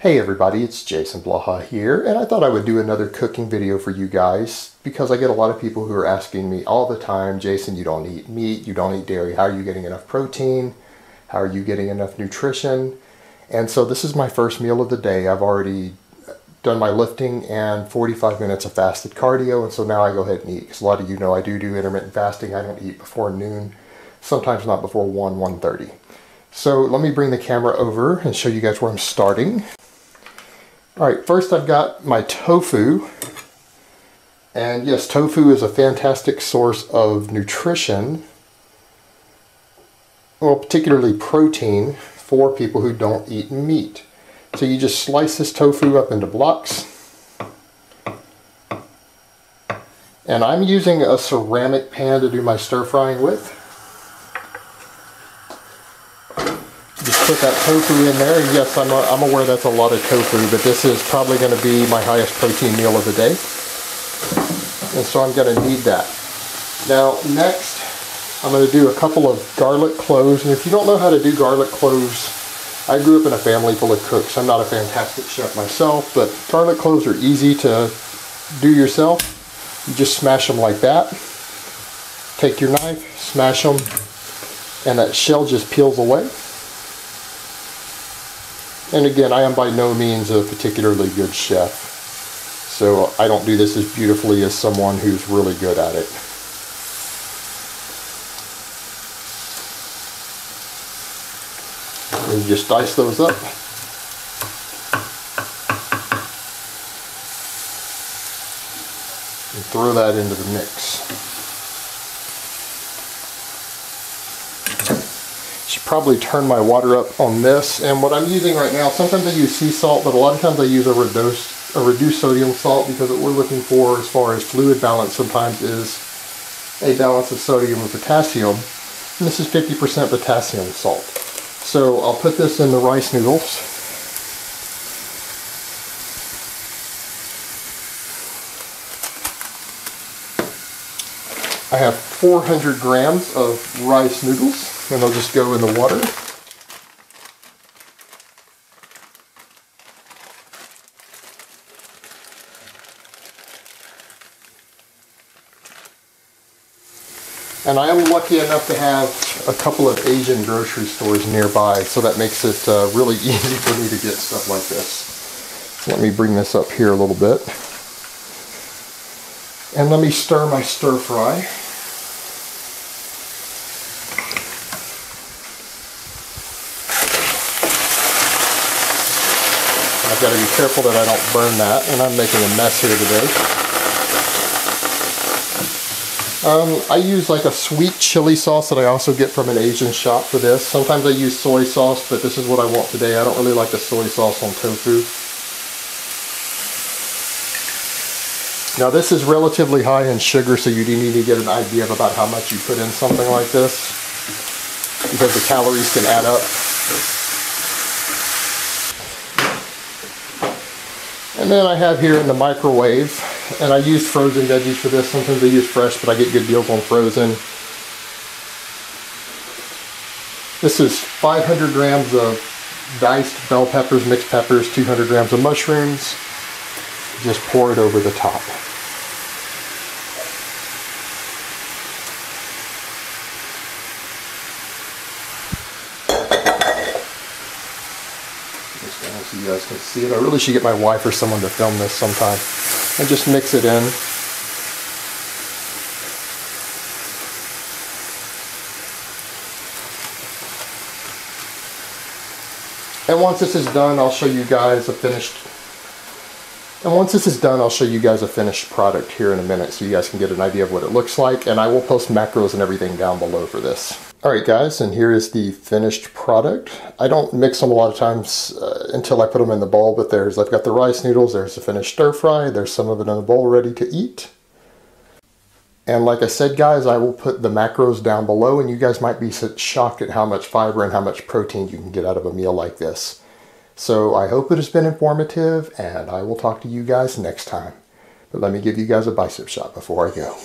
Hey everybody, it's Jason Blaha here, and I thought I would do another cooking video for you guys because I get a lot of people who are asking me all the time, Jason, you don't eat meat, you don't eat dairy, how are you getting enough protein? How are you getting enough nutrition? And so this is my first meal of the day. I've already done my lifting and 45 minutes of fasted cardio, and so now I go ahead and eat. Because a lot of you know I do intermittent fasting. I don't eat before noon, sometimes not before 1:30. So let me bring the camera over and show you guys where I'm starting. Alright, first I've got my tofu, and yes, tofu is a fantastic source of nutrition, well, particularly protein for people who don't eat meat. So you just slice this tofu up into blocks, and I'm using a ceramic pan to do my stir frying with. Just put that tofu in there, and yes, I'm aware that's a lot of tofu, but this is probably going to be my highest protein meal of the day, and so I'm going to need that. Now next, I'm going to do a couple of garlic cloves, and if you don't know how to do garlic cloves, I grew up in a family full of cooks. I'm not a fantastic chef myself, but garlic cloves are easy to do yourself. You just smash them like that. Take your knife, smash them, and that shell just peels away. And again, I am by no means a particularly good chef, so I don't do this as beautifully as someone who's really good at it. And you just dice those up. And throw that into the mix. Should probably turn my water up on this, and what I'm using right now, sometimes I use sea salt, but a lot of times I use a reduced sodium salt, because what we're looking for as far as fluid balance sometimes is a balance of sodium and potassium, and this is 50% potassium salt. So I'll put this in the rice noodles. I have 400 grams of rice noodles, and they'll just go in the water. And I am lucky enough to have a couple of Asian grocery stores nearby, so that makes it really easy for me to get stuff like this. So let me bring this up here a little bit. And let me stir my stir fry. I've got to be careful that I don't burn that, and I'm making a mess here today. I use like a sweet chili sauce that I also get from an Asian shop for this. Sometimes I use soy sauce, but this is what I want today. I don't really like the soy sauce on tofu. Now this is relatively high in sugar, so you do need to get an idea of about how much you put in something like this, because the calories can add up. And then I have here in the microwave, and I use frozen veggies for this. Sometimes I use fresh, but I get good deals on frozen. This is 500 grams of diced bell peppers, mixed peppers, 200 grams of mushrooms. Just pour it over the top. So you guys can see it. I really should get my wife or someone to film this sometime. And just mix it in. And once this is done, I'll show you guys a finished. And once this is done, I'll show you guys a finished product here in a minute, so you guys can get an idea of what it looks like. And I will post macros and everything down below for this. Alright guys, and here is the finished product. I don't mix them a lot of times until I put them in the bowl, but I've got the rice noodles, there's the finished stir fry, there's some of it in the bowl ready to eat. And like I said guys, I will put the macros down below, and you guys might be shocked at how much fiber and how much protein you can get out of a meal like this. So I hope it has been informative, and I will talk to you guys next time. But let me give you guys a bicep shot before I go.